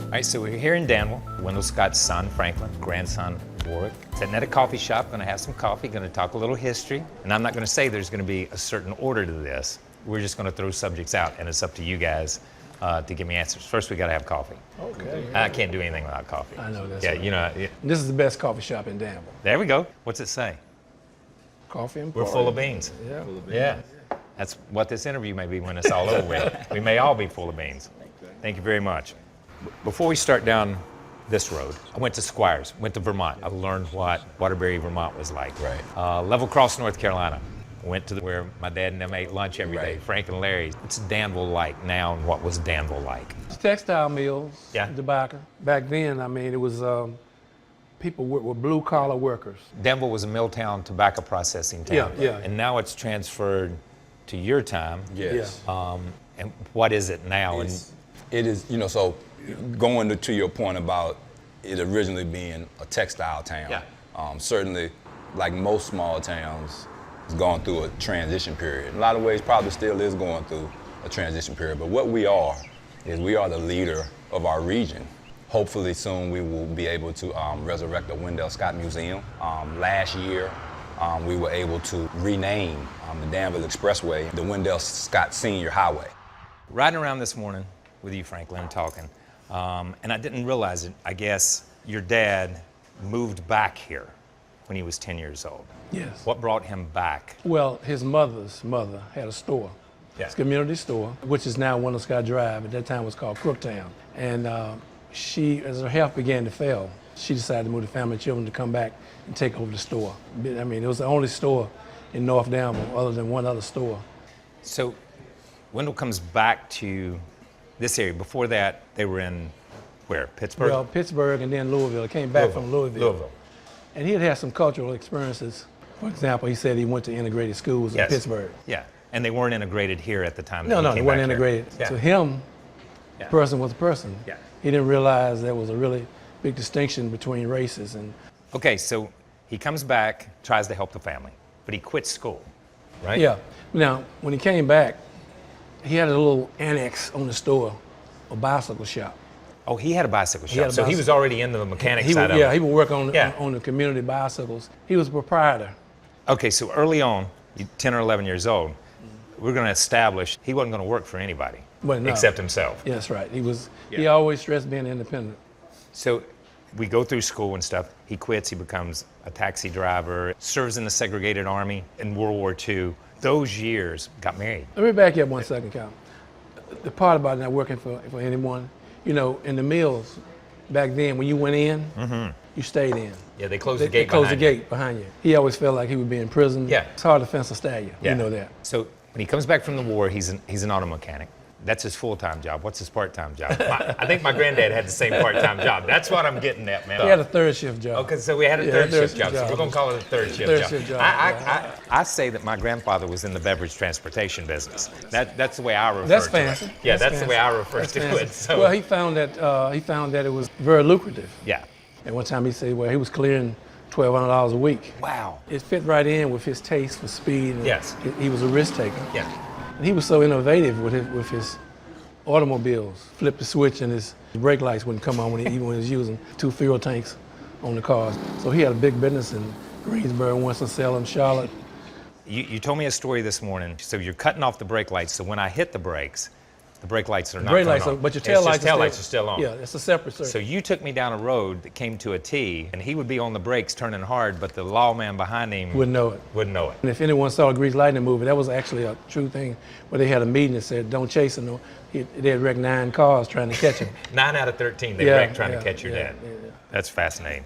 All right, so we're here in Danville. Wendell Scott's son, Franklin, grandson, Warwick. Sitting at a coffee shop, gonna have some coffee, gonna talk a little history. And I'm not gonna say there's gonna be a certain order to this. We're just gonna throw subjects out, and it's up to you guys to give me answers. First, we gotta have coffee. Okay. I can't do anything without coffee. I know that's Yeah, right. you know. This is the best coffee shop in Danville. There we go. What's it say? Coffee and We're party. full of beans. Yeah. Yeah. That's what this interview may be when it's all over with. We may all be full of beans. Thank you very much. Before we start down this road, I went to Squires, went to Vermont. I learned what Waterbury, Vermont was like. Right. Level Cross, North Carolina. Went to where my dad and them ate lunch every day, Right. Frank and Larry's. What's Danville like now, and what was Danville like? It's textile mills, Yeah. tobacco. Back then, I mean, it was people were blue-collar workers. Danville was a mill town, tobacco processing town. Yeah. And now it's transferred to your time. Yes. And what is it now? It is, you know, so going to your point about it originally being a textile town, Yeah. Certainly, like most small towns, it's gone through a transition period. In a lot of ways, probably still is going through a transition period. But what we are is we are the leader of our region. Hopefully soon we will be able to resurrect the Wendell Scott Museum. Last year, we were able to rename the Danville Expressway the Wendell Scott Senior Highway. Riding around this morning with you, Franklin, talking, and I didn't realize it. I guess your dad moved back here when he was 10 years old. Yes. What brought him back? Well, his mother's mother had a store. Yeah. It's a community store, which is now Wendell Scott Drive. At that time, it was called Crooktown. And she, as her health began to fail, she decided to move the family and children to come back and take over the store. I mean, it was the only store in North Danville other than one other store. So Wendell comes back to this area. Before that, they were in where? Pittsburgh? Well, Pittsburgh and then Louisville. He came back from Louisville. And he had had some cultural experiences. For example, he said he went to integrated schools in Pittsburgh. Yeah, and they weren't integrated here at the time. No, that he they came weren't back here. integrated. Yeah. To him, Yeah. person was a person. Yeah. He didn't realize there was a really big distinction between races. And Okay, so he comes back, tries to help the family, but he quits school, right? yeah. Now, when he came back, he had a little annex on the store, a bicycle shop. Oh, he had a bicycle shop, had a so he was bicycle. already in the mechanic He side would, of yeah, it. he would work on, Yeah. on the community bicycles. He was a proprietor. Okay, so early on, you're 10 or 11 years old, we're going to establish he wasn't going to work for anybody Well, no. except himself. Yeah, that's right. He always stressed being independent. So we go through school and stuff. He quits. He becomes a taxi driver, serves in the segregated army in World War II. Those years, got married. Let me back you up 1 second, Cal. The part about not working for anyone, you know, in the mills, back then when you went in, you stayed in. Yeah, they closed They the gate closed the behind you. gate behind you. He always felt like he would be in prison. Yeah. It's hard to fence a stallion. Yeah. You know that. So when he comes back from the war, he's an auto mechanic. That's his full-time job. What's his part-time job? I think my granddad had the same part-time job. That's what I'm getting at, man. He had a third shift job. Okay, so we had a Yeah, third third shift job. shift So we're going to call it a third shift Third job. shift job, I say that my grandfather was in the beverage transportation business. That's the way I refer That's to fancy. it. Yeah, that's the way I fancy. refer That's to fancy. it. So, Well, he found that it was very lucrative. yeah. And one time he said, well, he was clearing $1,200 a week. Wow. It fit right in with his taste for speed. And Yes. He was a risk taker. Yeah. And he was so innovative with his automobiles. Flipped the switch and his brake lights wouldn't come on even when he was using 2 fuel tanks on the cars. So he had a big business in Greensboro, Winston-Salem, Charlotte. You told me a story this morning. So you're cutting off the brake lights. So when I hit the brakes, the brake lights are not Brake going lights, on. but your It's tail just lights are still on. Yeah, it's a separate circuit. So you took me down a road that came to a T, and he would be on the brakes turning hard, but the lawman behind him Wouldn't know it. wouldn't know it. And if anyone saw a Grease Lightning movie, that was actually a true thing where they had a meeting that said, don't chase him. They had wrecked 9 cars trying to catch him. 9 out of 13 they Yeah, wrecked trying yeah, to catch your yeah, dad. yeah. That's fascinating.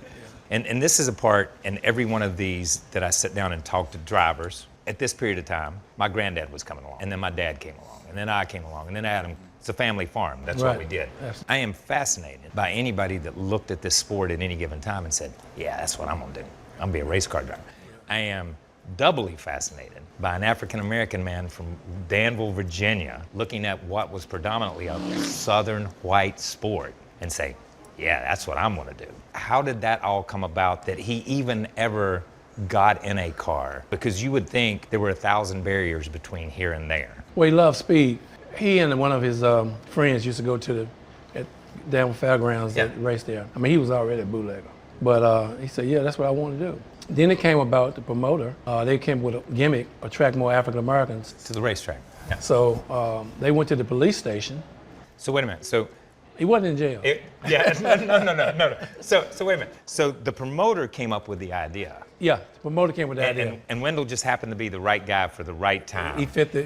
And this is a part in every one of these that I sit down and talk to drivers. At this period of time, my granddad was coming along, and then my dad came along, and then I came along, and then Adam. It's a family farm. That's what Right. we did. Absolutely. I am fascinated by anybody that looked at this sport at any given time and said, yeah, that's what I'm going to do. I'm going to be a race car driver. I am doubly fascinated by an African-American man from Danville, Virginia, looking at what was predominantly a southern white sport and say, yeah, that's what I'm going to do. How did that all come about that he even ever got in a car? Because you would think there were 1,000 barriers between here and there. Well, he loved speed. He and one of his friends used to go to Danville Fairgrounds that raced there. I mean, he was already a bootlegger. But he said, yeah, that's what I want to do. Then it came about the promoter. They came with a gimmick, attract more African Americans To the racetrack. Yeah. So they went to the police station. So wait a minute. So He wasn't in jail. no. So wait a minute. So the promoter came up with the idea. Yeah, the promoter came with that idea. And Wendell just happened to be the right guy for the right time. He fit the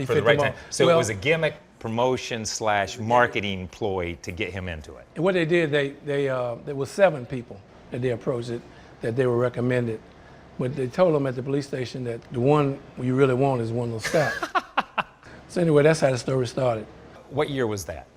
for the right mold. time. So Well, it was a gimmick promotion / marketing ploy to get him into it. And what they did, there was 7 people that they approached it, that they were recommended. But they told them at the police station that the one you really want is Wendell Scott. So anyway, that's how the story started. What year was that?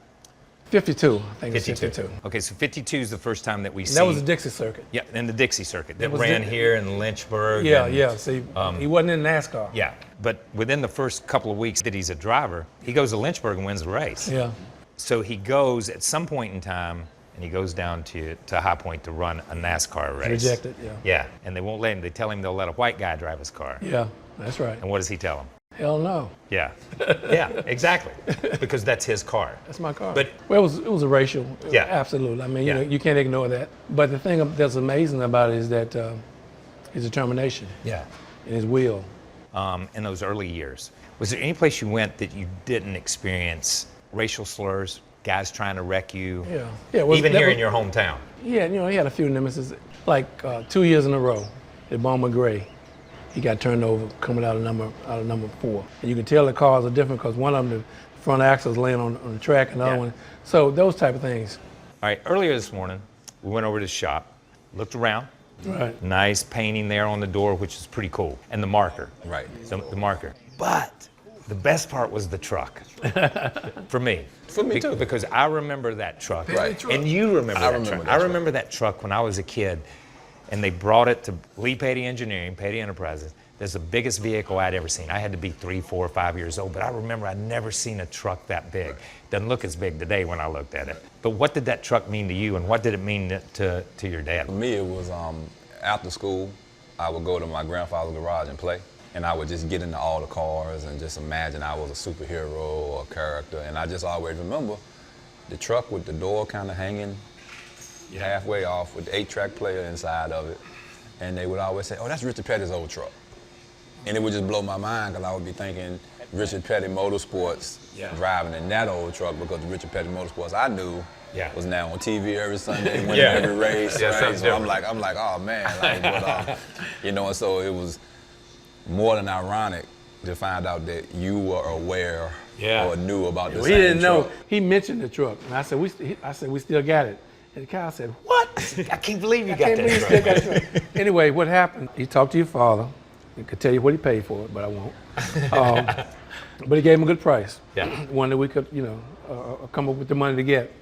52, I think it's 52. Okay, so 52 is the first time that we see. That was the Dixie Circuit. Yeah, in the Dixie Circuit that was ran the- here in Lynchburg. Yeah, and, yeah. See, he wasn't in NASCAR. Yeah, but within the first couple of weeks that he's a driver, he goes to Lynchburg and wins the race. Yeah. So he goes at some point in time, and he goes down to High Point to run a NASCAR race. Rejected, yeah. Yeah, and they won't let him. They tell him they'll let a white guy drive his car. Yeah, that's right. And what does he tell him? Hell no. Yeah, yeah, exactly, because that's his car. That's my car. But- well, it was a racial. Yeah. Absolutely. I mean, Yeah. you can't ignore that. But the thing that's amazing about it is that his determination Yeah. and his will. In those early years, was there any place you went that you didn't experience racial slurs, guys trying to wreck you? Yeah. Yeah. Well, Even that here was- in your hometown. Yeah, he had a few nemesis. Like 2 years in a row at Bowman Gray, he got turned over coming out of number 4. And you can tell the cars are different because one of them, the front axle is laying on the track, and the other one. So those type of things. All right, earlier this morning, we went over to the shop, looked around. Right. Nice painting there on the door, which is pretty cool. And the marker. Right. The marker. But the best part was the truck. For me. For me too. Because I remember that truck. Right. And you remember I that remember truck. that I truck. remember that truck when I was a kid. And they brought it to Lee Patey Engineering, Patey Enterprises. That's the biggest vehicle I'd ever seen. I had to be 3, 4, 5 years old, but I remember I'd never seen a truck that big. Doesn't look as big today when I looked at it. But what did that truck mean to you, and what did it mean to your dad? For me, it was after school, I would go to my grandfather's garage and play. And I would just get into all the cars and just imagine I was a superhero or a character. And I just always remember the truck with the door kind of hanging halfway off with the 8-track player inside of it. And they would always say, oh, that's Richard Petty's old truck. And it would just blow my mind because I would be thinking Richard Petty Motorsports driving in that old truck, because the Richard Petty Motorsports I knew was now on TV every Sunday, winning every race. Right? So I'm like, oh man, and so it was more than ironic to find out that you were aware or knew about this. Well, he didn't know. He mentioned the truck, and I said, we still got it. And Kyle said, what? I can't believe you I got can't that believe you truck. still got a truck. Anyway, what happened? He talked to your father. He could tell you what he paid for it, but I won't. But he gave him a good price. Yeah. One that we could, come up with the money to get.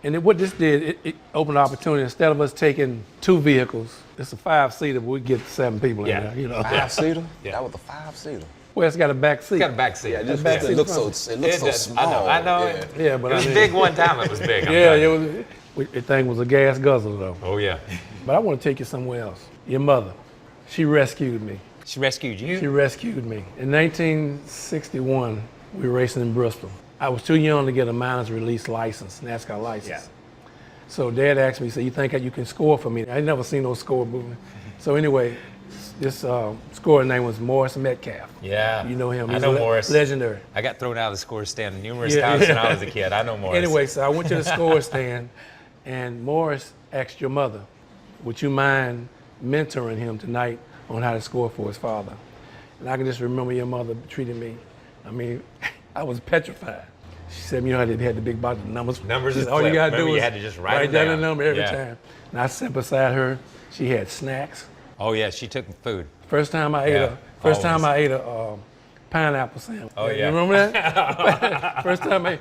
And then what this did, it opened an opportunity. Instead of us taking 2 vehicles, it's a 5-seater, but we get 7 people in there. 5-seater? Yeah. That was a 5-seater. Well, it's got a back seat. It's got a back seat. Yeah, That back it seat looks front. so small. I know. Yeah. Yeah, but It was I mean, big one time. It was big. I'm Yeah, telling you. it was. The thing was a gas guzzler though. Oh yeah. But I want to take you somewhere else. Your mother, she rescued me. She rescued you. She rescued me. In 1961, we were racing in Bristol. I was too young to get a minors release license, NASCAR license. Yeah. So Dad asked me, he said, you think you can score for me? I never seen no score moving. So anyway, this scorer name was Morris Metcalf. Yeah. You know him. I He's know Morris. Legendary. I got thrown out of the score stand numerous times when I was a kid. I know Morris. Anyway, so I went to the score stand, and Morris asked your mother, would you mind mentoring him tonight on how to score for his father? And I can just remember your mother treating me. I mean, I was petrified. She said, you know how they had the big box of numbers? Numbers is all you flip. gotta do Remember, is you had to just write down them the down. number every Yeah. time. And I sat beside her. She had snacks. Oh yeah, she took food. First time I ate a pineapple sandwich. Oh, yeah. You remember that? First time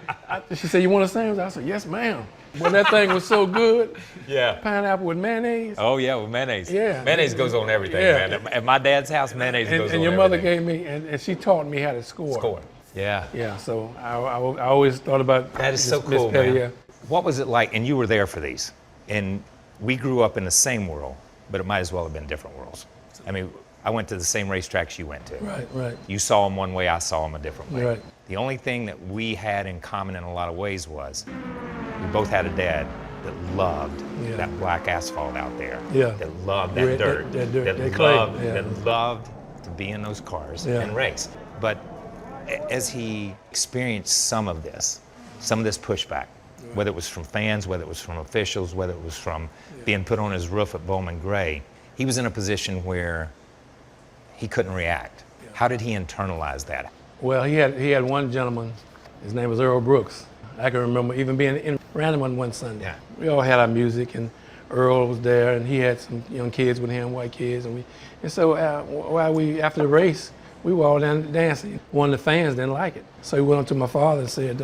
she said, you want a sandwich? I said, yes, ma'am. Well, that thing was so good. Yeah. Pineapple with mayonnaise. Oh yeah, with mayonnaise. Yeah. Mayonnaise goes on everything, Yeah. man. At my dad's house, mayonnaise goes on And your mother everything. gave me, and she taught me how to score. Score. Yeah. Yeah, so I always thought about That is so Miss cool, Petty, man. yeah. What was it like? And you were there for these. And we grew up in the same world, but it might as well have been different worlds. I mean, I went to the same racetracks you went to. Right. You saw them one way, I saw them a different way. Right. The only thing that we had in common in a lot of ways was we both had a dad that loved Yeah. that black asphalt out there. Yeah. That loved that Red- dirt. that dirt, that clay, loved, yeah. that loved to be in those cars Yeah. and race. But as he experienced some of this pushback, whether it was from fans, whether it was from officials, whether it was from being put on his roof at Bowman Gray, he was in a position where he couldn't react. How did he internalize that? Well, he had one gentleman, his name was Earl Brooks. I can remember even being around him one Sunday. Yeah. We all had our music, and Earl was there, and he had some young kids with him, white kids, and so while we, after the race, we were all down dancing. One of the fans didn't like it, so he went up to my father and said,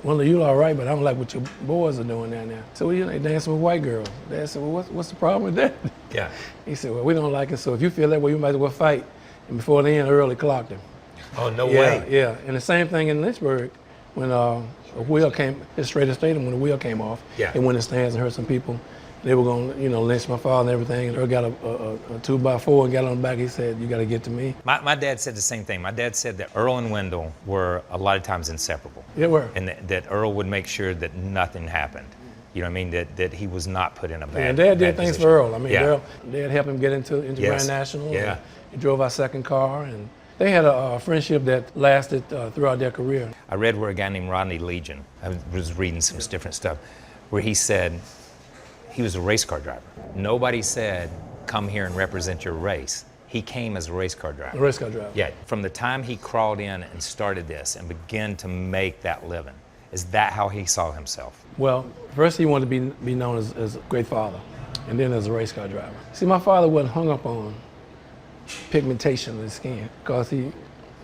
"Well, you all right, but I don't like what your boys are doing down there." So they dancing with white girls. Dad said, "Well, what's the problem with that?" Yeah. He said, "Well, we don't like it, so if you feel that way, you might as well fight." And before the end, Earl clocked him. Oh, no Yeah, way. yeah. And the same thing in Lynchburg, when a wheel came, it's straight to stadium, when the wheel came off, Yeah. they went in the stands and heard some people. They were going to, lynch my father and everything. And Earl got a 2x4 and got on the back. He said, "You got to get to me." My dad said the same thing. My dad said that Earl and Wendell were a lot of times inseparable. They were. And that Earl would make sure that nothing happened. You know what I mean? That he was not put in a bad And Dad did bad things position. for Earl. I mean, Yeah. Dad helped him get into Yes. Grand National. Yeah. And he drove our second car. And they had a friendship that lasted throughout their career. I read where a guy named Rodney Legion, I was reading some different stuff, where he said he was a race car driver. Nobody said, "Come here and represent your race." He came as a race car driver. A race car driver. Yeah, from the time he crawled in and started this and began to make that living, is that how he saw himself? Well, first he wanted to be known as a great father, and then as a race car driver. See, my father wasn't hung up on pigmentation of his skin, because he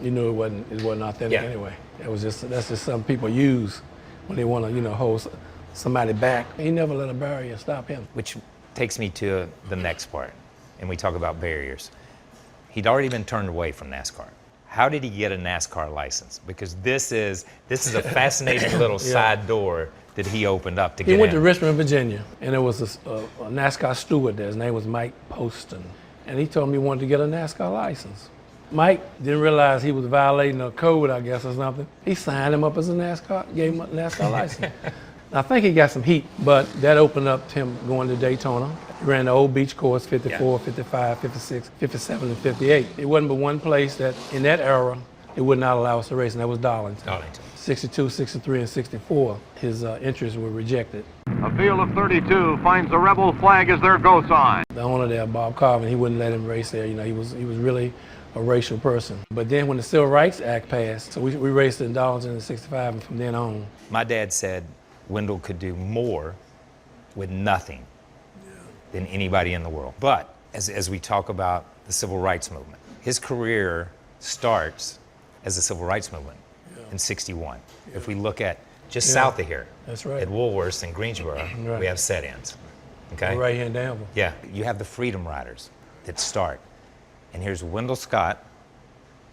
knew it wasn't authentic Yeah. anyway. That's just something people use when they want to hold somebody back. He never let a barrier stop him. Which takes me to the next part, and we talk about barriers. He'd already been turned away from NASCAR. How did he get a NASCAR license? Because this is a fascinating little side door that he opened up to get He went in. to Richmond, Virginia, and there was a NASCAR steward there. His name was Mike Poston, and he told me he wanted to get a NASCAR license. Mike didn't realize he was violating a code, I guess, or something. He signed him up as a NASCAR, gave him a NASCAR license. I think he got some heat, but that opened up to him going to Daytona. He ran the old beach course, 54, 55, 56, 57, and 58. It wasn't but one place that, in that era, it would not allow us to race, and that was Darlington. Darlington. 62, 63, and 64, his interests were rejected. A field of 32 finds the rebel flag as their go sign. The owner there, Bob Carvin, he wouldn't let him race there. He was really a racial person. But then when the Civil Rights Act passed, so we raced in Darlington in 65, and from then on. My dad said Wendell could do more with nothing than anybody in the world. But as we talk about the civil rights movement, his career starts as the civil rights movement in 61. If we look at just south of here, That's right. at Woolworths and Greensboro, Right. we have set-ins. Okay? Right here in Danville. Yeah, you have the Freedom Riders that start. And here's Wendell Scott,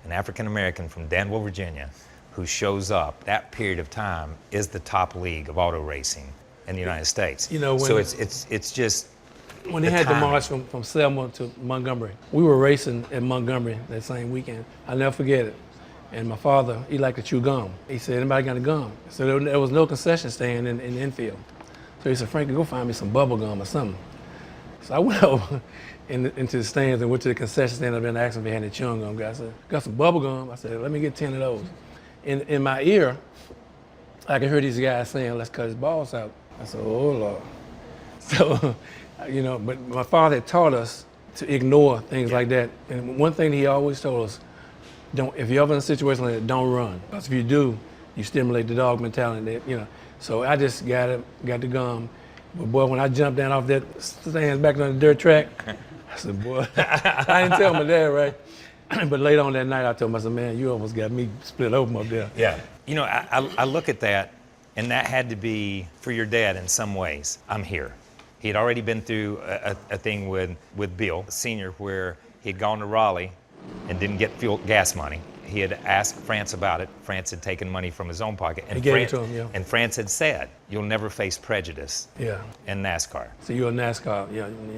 an African American from Danville, Virginia, who shows up. That period of time is the top league of auto racing in the United States. So it's just When they the had the timing. march from Selma to Montgomery, we were racing at Montgomery that same weekend. I'll never forget it. And my father, he liked to chew gum. He said, "Anybody got a gum?" So there was no concession stand in the infield. So he said, "Frankie, go find me some bubble gum or something." So I went over into the stands and went to the concession stand and asked if they had any chewing gum. Guy said, "Got some bubble gum?" I said, "Let me get 10 of those." In my ear, I could hear these guys saying, "Let's cut his balls out." I said, "Oh, Lord." So, but my father had taught us to ignore things like that. And one thing he always told us, if you're ever in a situation like that, don't run. Because if you do, you stimulate the dog mentality. So I just got the gum. But boy, when I jumped down off that stands back on the dirt track, I said, boy, I didn't tell my dad, right? But later on that night, I told him, I said, "Man, you almost got me split open up there." Yeah. I look at that, and that had to be, for your dad in some ways, I'm here. He had already been through a thing with Bill Sr. where he had gone to Raleigh and didn't get gas money. He had asked France about it. France had taken money from his own pocket. And He gave it to him, yeah. And France had said, "You'll never face prejudice Yeah. in NASCAR. So you're a NASCAR,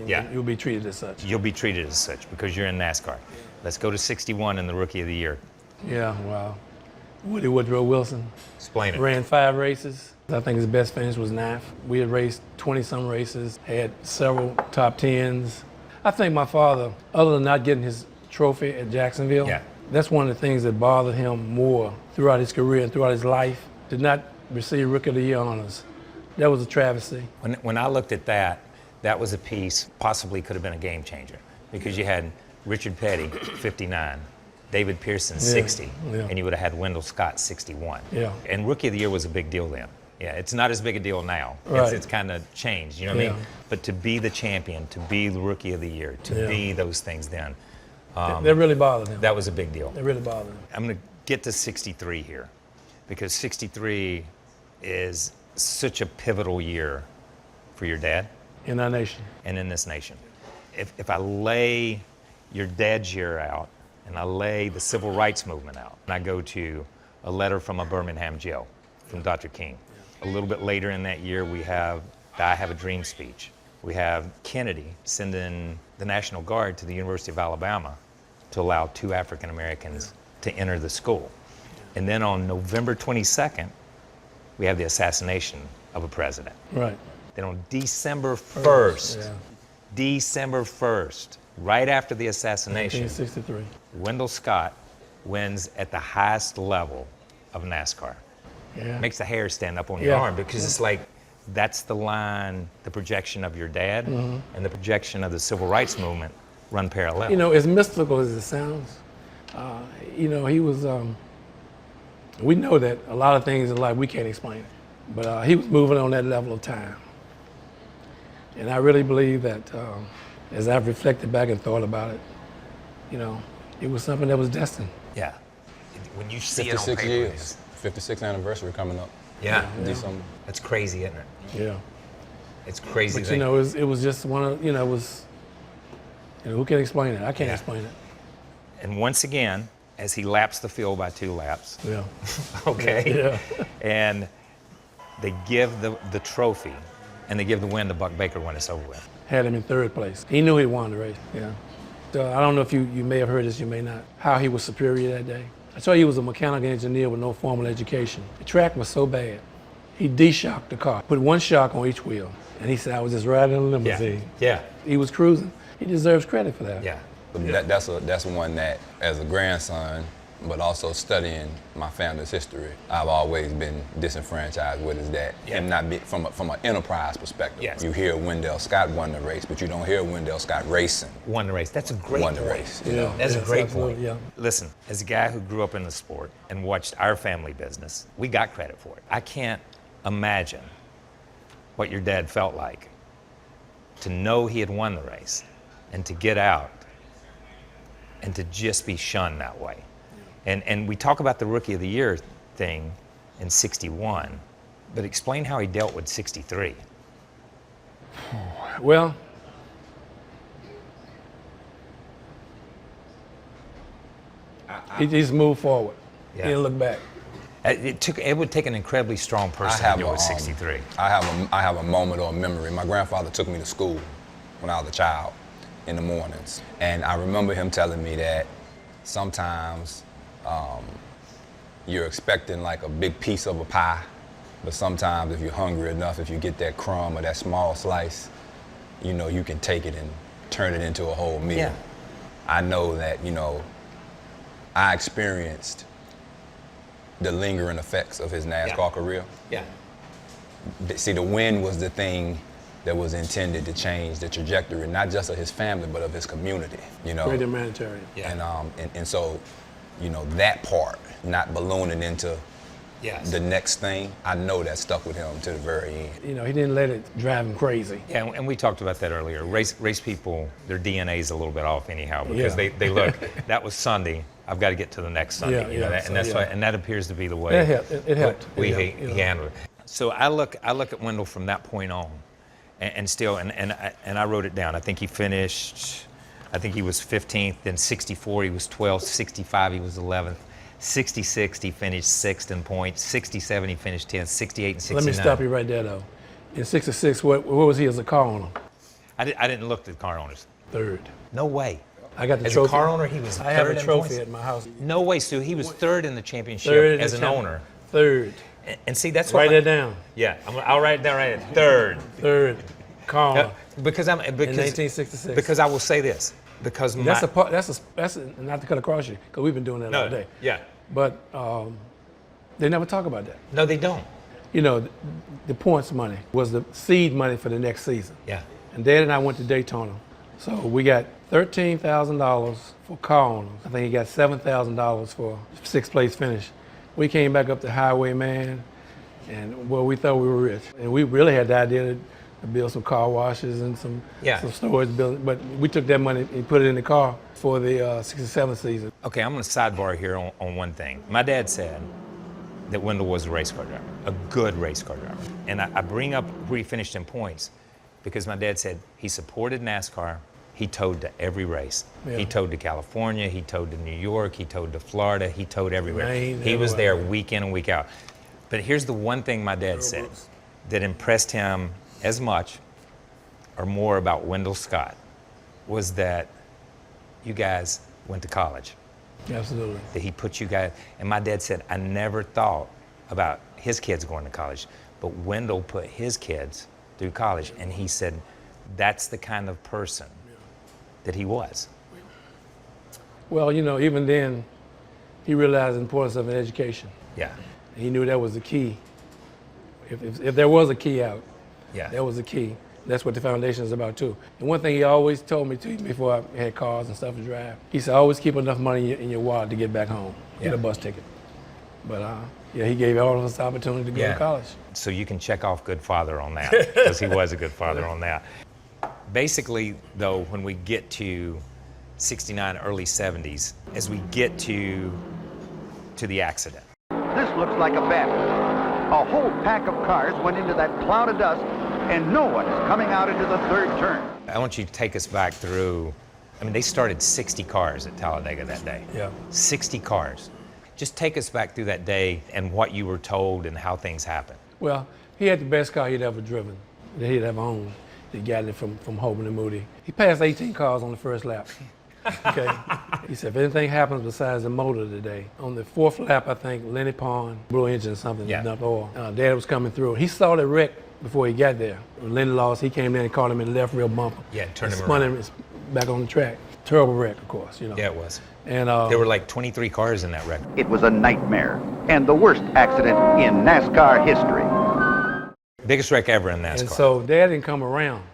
Yeah. You'll be treated as such. You'll be treated as such because you're in NASCAR." Let's go to 61 in the Rookie of the Year. Yeah, wow. Woody Woodrow Wilson. Explain it. Ran 5 races. I think his best finish was 9th. We had raced 20-some races, had several top 10s. I think my father, other than not getting his trophy at Jacksonville, that's one of the things that bothered him more throughout his career and throughout his life. Did not receive Rookie of the Year honors. That was a travesty. When I looked at that, that was a piece possibly could have been a game changer because you had Richard Petty, 59, David Pearson, 60, and you would have had Wendell Scott, 61. Yeah. And Rookie of the Year was a big deal then. Yeah, it's not as big a deal now. Right. It's kind of changed, you know what I mean? But to be the champion, to be the Rookie of the Year, to be those things then, that really bothered him. that was a big deal. That really bothered him. I'm going to get to 63 here because 63 is such a pivotal year for your dad In our nation. and in this nation. If I lay your dad's year out and I lay the civil rights movement out and I go to a letter from a Birmingham jail from Dr. King. A little bit later in that year, we have the I Have a Dream speech. We have Kennedy sending the National Guard to the University of Alabama to allow 2 African Americans to enter the school. And then on November 22nd, we have the assassination of a president. Right. Then on December 1st, December 1st, right after the assassination, 1963. Wendell Scott wins at the highest level of NASCAR. Yeah. Makes the hair stand up on your arm because it's like that's the line, the projection of your dad and the projection of the civil rights movement run parallel. You know, as mystical as it sounds, you know, he was, we know that a lot of things in life we can't explain it, but he was moving on that level of time. And I really believe that as I've reflected back and thought about it, you know, it was something that was destined. Yeah. When you see it on 56 paper, years. 56th anniversary coming up. December. That's crazy, isn't it? Yeah. It's crazy. But you know, it was just one of, you know, it was, you know, who can explain it? I can't explain it. And once again, as he laps the field by 2 laps, Yeah. okay, Yeah. and they give the trophy and they give the win to Buck Baker when it's over with. Had him in 3rd place. He knew he won the race. Yeah. So I don't know if you may have heard this, you may not, how he was superior that day. I told you he was a mechanical engineer with no formal education. The track was so bad, he de-shocked the car, put 1 shock on each wheel. And he said, I was just riding in a limousine. Yeah. He was cruising. He deserves credit for that. Yeah. That's one that, as a grandson, but also studying my family's history, I've always been disenfranchised with is that him not be from an enterprise perspective. Yes. You hear Wendell Scott won the race, but you don't hear Wendell Scott racing. Won the race. That's a great Won the point. race. You know? That's a Yes, great absolutely, point. yeah. Listen, as a guy who grew up in the sport and watched our family business, we got credit for it. I can't imagine what your dad felt like to know he had won the race and to get out and to just be shunned that way. And we talk about the Rookie of the Year thing in 61, but explain how he dealt with 63. Well, he just moved forward. Yeah. He didn't look back. It would take an incredibly strong person to deal with 63. I have a moment or a memory. My grandfather took me to school when I was a child in the mornings. And I remember him telling me that sometimes you're expecting like a big piece of a pie, but sometimes if you're hungry enough, if you get that crumb or that small slice, you know, you can take it and turn it into a whole meal. Yeah. I know that, you know, I experienced the lingering effects of his NASCAR career. Yeah. See, the win was the thing that was intended to change the trajectory, not just of his family, but of his community, you know. Great humanitarian. Yeah. And so, you know, that part, not ballooning into the next thing, I know that stuck with him to the very end. You know, he didn't let it drive him crazy. Yeah, and we talked about that earlier. Race people, their DNA is a little bit off anyhow because they look, that was Sunday, I've got to get to the next Sunday. You know, and that's why, and that appears to be the way It helped. he You know. handled it. So I look at Wendell from that point on, and still, and I wrote it down. I think he finished, I think he was 15th. Then 64 he was 12th. 65 he was 11th. 66 he finished 6th in points. 67 he finished 10th. 68 and 69. Let me stop you right there, though. In 66, what was he as a car owner? I didn't look at the car owners. 3rd. No way. I got the As trophy. a car owner, he was I have third a in trophy points? at my house. No way, Stu. He was third in the championship Third in as the an champ- owner. Third. And see, that's what Write that down. Yeah, I'll write it down right there. Third. Third. Car owner. Because In 1966. Because I will say this. Because That's not to cut across you, because we've been doing that all day. Yeah. But they never talk about that. No, they don't. You know, the points money was the seed money for the next season. Yeah. And Dad and I went to Daytona. So we got $13,000 for car owners. I think he got $7,000 for sixth place finish. We came back up to Highwayman, and well, we thought we were rich. And we really had the idea to build some car washes and some storage buildings. But we took that money and put it in the car for the 67 season. Okay, I'm going to sidebar here on one thing. My dad said that Wendell was a race car driver, a good race car driver. And I bring up where he finished in points because my dad said he supported NASCAR. He towed to every race. Yeah. He towed to California, he towed to New York, he towed to Florida, he towed everywhere. Maine, he was everywhere. there week in and week out. But here's the one thing my dad said that impressed him as much or more about Wendell Scott was that you guys went to college. Absolutely. That he put you guys, and my dad said, I never thought about his kids going to college, but Wendell put his kids through college, and he said, that's the kind of person that he was. Well, you know, even then, he realized the importance of an education. Yeah. He knew that was the key. If there was a key out, Yeah. that was the key. That's what the foundation is about too. And one thing he always told me too, before I had cars and stuff to drive, he said, always keep enough money in your wallet to get back home, get a bus ticket. But yeah, he gave all of us the opportunity to go to college. So you can check off good father on that, because he was a good father on that. Basically, though, when we get to 69, early 70s, as we get to the accident. This looks like a bet. A whole pack of cars went into that cloud of dust, and no one is coming out into the third turn. I want you to take us back through, I mean, they started 60 cars at Talladega that day. Yeah. 60 cars. Just take us back through that day and what you were told and how things happened. Well, he had the best car he'd ever driven, that he'd ever owned. He got it from Holman and Moody. He passed 18 cars on the first lap. Okay. He said, if anything happens besides the motor today, on the fourth lap, I think Lenny Pond blew engine or something, dumped oil. Dad was coming through. He saw the wreck before he got there. When Lenny lost, he came in and caught him in the left rear bumper. Yeah, turned him spun around. him back on the track. Terrible wreck, of course, you know. Yeah, it was. And There were like 23 cars in that wreck. It was a nightmare, and the worst accident in NASCAR history. Biggest wreck ever in NASCAR. And so Dad didn't come around.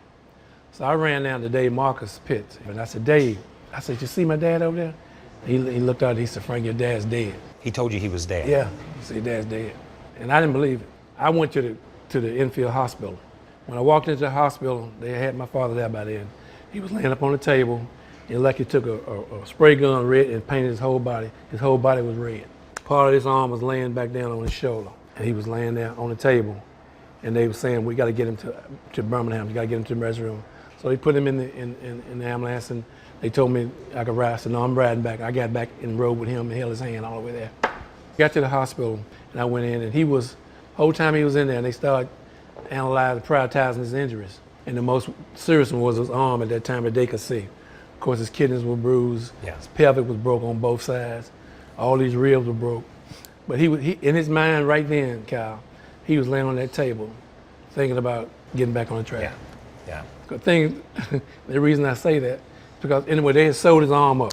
So I ran down to Dave Marcus' pit. And I said, Dave, I said, you see my dad over there? He looked out and he said, Frank, your dad's dead. He told you he was dead. Yeah, he said, your dad's dead. And I didn't believe it. I went to the infield hospital. When I walked into the hospital, they had my father there by then. He was laying up on the table. And like he took a spray gun red and painted his whole body. His whole body was red. Part of his arm was laying back down on his shoulder. And he was laying there on the table. And they were saying, we got to get him to Birmingham. We got to get him to the emergency room. So they put him in the ambulance, and they told me I could ride. I said, no, I'm riding back. I got back and rode with him and held his hand all the way there. Got to the hospital, and I went in, and whole time he was in there, and they started analyzing, prioritizing his injuries. And the most serious one was his arm at that time that they could see. Of course, his kidneys were bruised. Yeah. His pelvic was broke on both sides. All these ribs were broke. But he in his mind right then, Kyle, he was laying on that table thinking about getting back on the track. Yeah. The reason I say that is because anyway, they had sewed his arm up.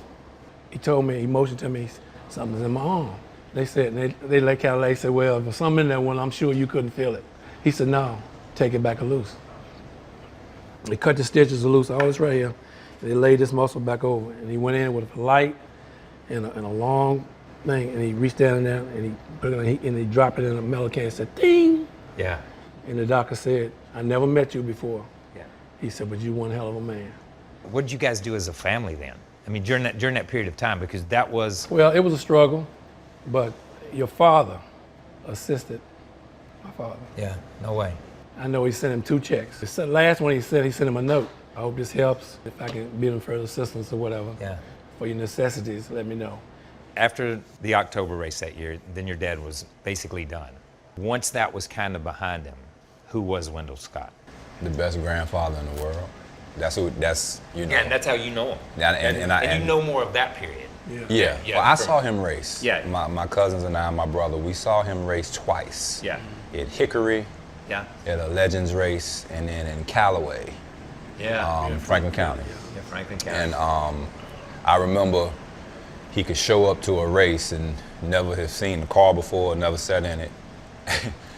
He motioned to me, something's in my arm. They said, they let Cadillac say, well, if there's something in that one, I'm sure you couldn't feel it. He said, no, take it back loose. They cut the stitches loose, all this right here. They laid this muscle back over, and he went in with a light and a long thing, and he reached down there and he put it and he dropped it in a metal can and said, ding! Yeah. And the doctor said, I never met you before. Yeah. He said, but you one hell of a man. What did you guys do as a family then? I mean, during that period of time, because that was... Well, it was a struggle, but your father assisted my father. Yeah, no way. I know he sent him 2 checks. The last one he sent him a note. I hope this helps. If I can be of further assistance or whatever. Yeah. For your necessities, let me know. After the October race that year, then your dad was basically done. Once that was kind of behind him, who was Wendell Scott? The best grandfather in the world. That's you know. Yeah, and that's how you know him. Yeah, and you know more of that period. Yeah. Yeah, Well, I from- saw him race. Yeah. My cousins and I, my brother, we saw him race twice. Yeah. At Hickory, Yeah. at a Legends race, and then in Callaway, Franklin County. Yeah, Franklin County. And I remember he could show up to a race and never have seen the car before, never sat in it,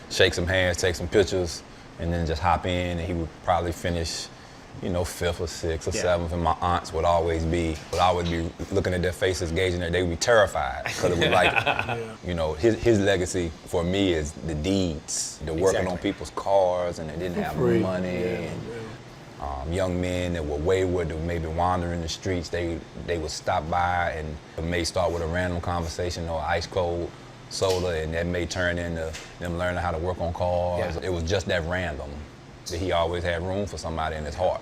shake some hands, take some pictures, and then just hop in, and he would probably finish, you know, 5th or 6th or 7th, and my aunts would always be looking at their faces, gauging that they would be terrified, because it was like, you know, his legacy for me is the deeds, the working on people's cars, and they didn't have money, and young men that were wayward, that were maybe wandering the streets, they would stop by, and it may start with a random conversation or ice cold soda, and that may turn into them learning how to work on cars. It was just that random, that he always had room for somebody in his heart.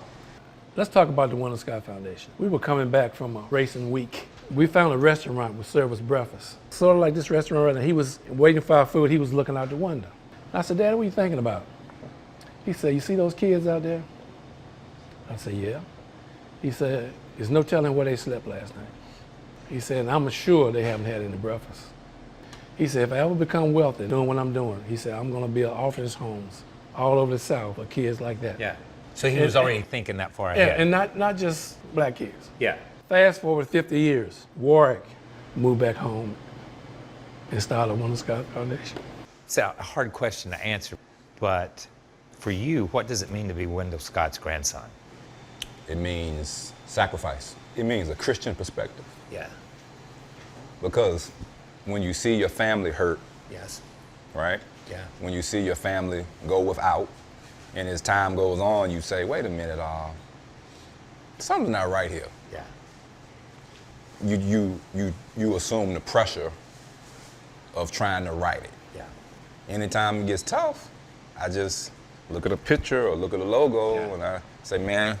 Let's talk about the Wendell Scott Foundation. We were coming back from a racing week. We found a restaurant with serve us breakfast. Sort of like this restaurant, and he was waiting for our food. He was looking out the window. I said, Dad, what are you thinking about? He said, you see those kids out there? I said, yeah. He said, there's no telling where they slept last night. He said, I'm sure they haven't had any breakfast. He said, if I ever become wealthy doing what I'm doing, he said, I'm going to build orphanage homes all over the South for kids like that. Yeah. So he was already thinking that far ahead. Yeah, and not just black kids. Yeah. Fast forward 50 years, Warwick moved back home and started Wendell Scott Foundation. It's a hard question to answer, but for you, what does it mean to be Wendell Scott's grandson? It means sacrifice. It means a Christian perspective. Yeah. Because when you see your family hurt, Yes. right? Yeah. When you see your family go without, and as time goes on, you say, wait a minute, something's not right here. Yeah. You assume the pressure of trying to right it. Yeah. Anytime it gets tough, I just look at a picture or look at a logo and I say, man,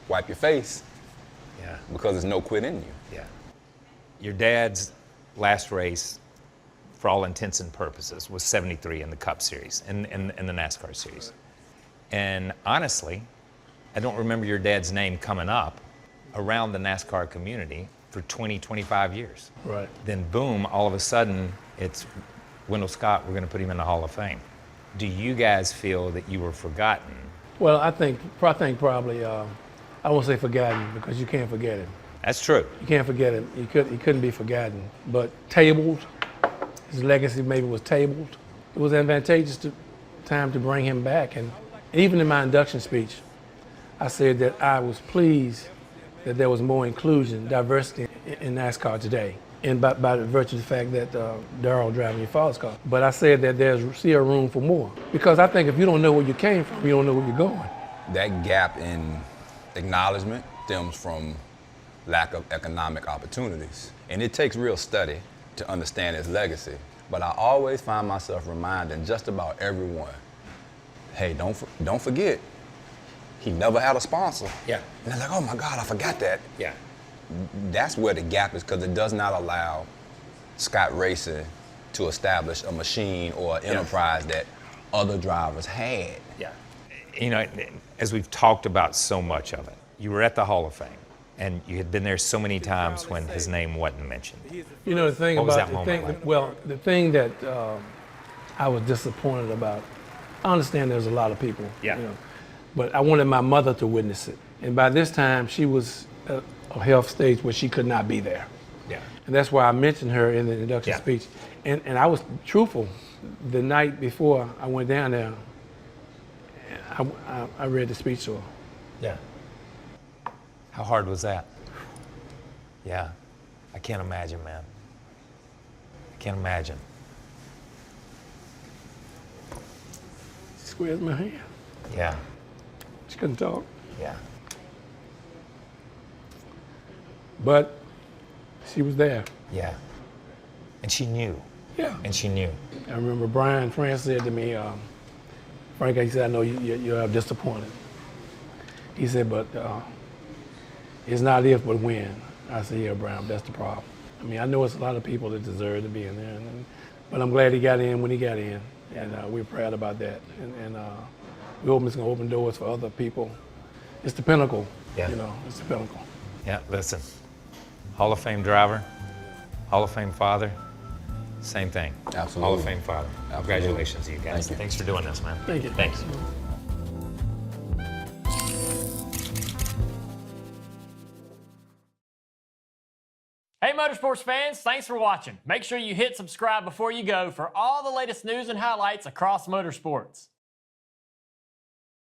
wipe your face. Yeah. Because there's no quit in you. Yeah. Your dad's last race, for all intents and purposes, was 73 in the Cup Series, in the NASCAR Series. And honestly, I don't remember your dad's name coming up around the NASCAR community for 20, 25 years. Right. Then boom, all of a sudden, it's Wendell Scott, we're going to put him in the Hall of Fame. Do you guys feel that you were forgotten? Well, I think probably, I won't say forgotten because you can't forget him. That's true. You can't forget him. He couldn't be forgotten. But tabled, his legacy maybe was tabled. It was advantageous time to bring him back. And even in my induction speech, I said that I was pleased that there was more inclusion, diversity in NASCAR today. And by virtue of the fact that Darrell driving your father's car. But I said that there's still room for more. Because I think if you don't know where you came from, you don't know where you're going. That gap in acknowledgement stems from lack of economic opportunities. And it takes real study to understand his legacy. But I always find myself reminding just about everyone, hey, don't forget, he never had a sponsor. Yeah. And they're like, oh my God, I forgot that. Yeah. That's where the gap is, because it does not allow Scott Racing to establish a machine or an enterprise that other drivers had. Yeah. You know, as we've talked about so much of it, you were at the Hall of Fame, and you had been there so many times when his name wasn't mentioned. You know, the thing What was about that moment like? well, the thing that I was disappointed about, I understand there's a lot of people, Yeah. you know, but I wanted my mother to witness it. And by this time, she was at a health stage where she could not be there. Yeah. And that's why I mentioned her in the introduction speech. And I was truthful. The night before I went down there, I read the speech to her. Yeah. How hard was that? Yeah. I can't imagine, man. I can't imagine. She squeezed my hand. Yeah. She couldn't talk. Yeah. But she was there. Yeah. And she knew. Yeah. And she knew. I remember Brian France said to me, Frank, he said, I know you're disappointed. He said, but it's not if, but when. I said, yeah, Brian, that's the problem. I mean, I know it's a lot of people that deserve to be in there, but I'm glad he got in when he got in, and we're proud about that. And we hope it's going to open doors for other people it's the pinnacle. Yeah. You know, it's the pinnacle. Yeah, listen, Hall of Fame driver, Hall of Fame father, same thing. Absolutely. Hall of Fame father. Absolutely. Congratulations to you guys. Thank you. Thanks for doing this, man. Thank you. Thanks. Hey Motorsports fans, thanks for watching. Make sure you hit subscribe before you go for all the latest news and highlights across motorsports.